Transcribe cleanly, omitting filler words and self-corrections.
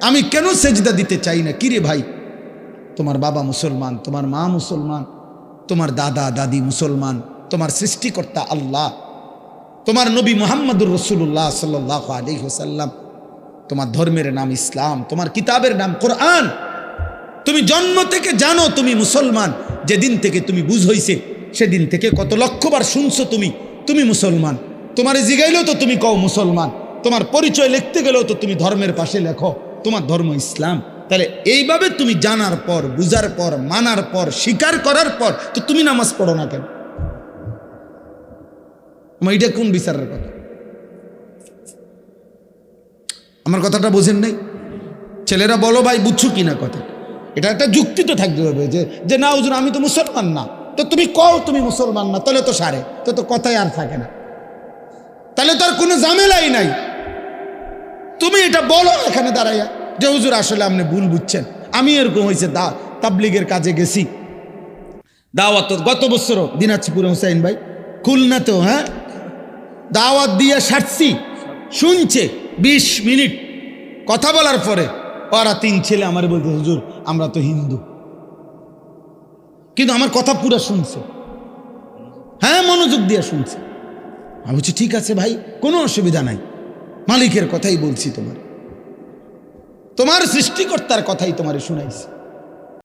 আমি কেন সেজদা দিতে চাই না? কিরে ভাই, তোমার বাবা মুসলমান, তোমার মা মুসলমান, তোমার দাদা দাদি মুসলমান, তোমার সৃষ্টিকর্তা আল্লাহ, তোমার নবী মুহাম্মদুর রাসূলুল্লাহ সাল্লাল্লাহু আলাইহি ওয়াসাল্লাম, তোমার ধর্মের নাম ইসলাম, তোমার কিতাবের নাম কোরআন। তুমি জন্ম থেকে জানো তুমি মুসলমান। যেদিন থেকে তুমি বুঝ হইছে সেদিন থেকে কত লক্ষবার শুনছো তুমি মুসলমান। তোমার জিগাইলেও তো তুমি কও মুসলমান, তোমার পরিচয় লিখতে গেলেও তো তুমি ধর্মের পাশে লেখো তোমার ধর্ম ইসলাম। তাহলে এইভাবে তুমি জানার পর, বুঝার পর, মানার পর, স্বীকার করার পর তো তুমি নামাজ পড়ো না কেন? এটা কোন বিচারের কথা? আমার কথাটা বোঝেন নাই? ছেলেরা বলো ভাই, বুঝছো কিনা কথা? এটা একটা যুক্তি তো থাকতে হবে যে না হুজুর আমি তো মুসলমান না। তো তুমি কও তুমি মুসলমান না, তাহলে তো সারে, তো কথাই আর থাকে না, তাহলে তো আর কোনো ঝামেলাই নাই। তুমি এটা বলো এখানে দাঁড়াইয়া যে হুজুর আসলে আপনি ভুল বুঝছেন। আমি এরকম হয়েছে তাবলিগের কাজে গেছি, দাওয়াত গত বছরও দিনাজপুরে হুসাইন ভাই খুলনাতেও, হ্যাঁ দাওয়াত দিয়ে সারছি, শুনছে 20 মিনিট কথা বলার পরে ওরা 3 ছেলে আমার বলতে হুজুর আমরা তো হিন্দু, কিন্তু আমার কথা পুরো শুনছে, হ্যাঁ মনোযোগ দিয়ে শুনছে। আমি বলছি ঠিক আছে ভাই, কোনো অসুবিধা নাই, মালিকের কথাই বলছি, তোমার সৃষ্টিকর্তার কথাই তোমারে শুনাইছি।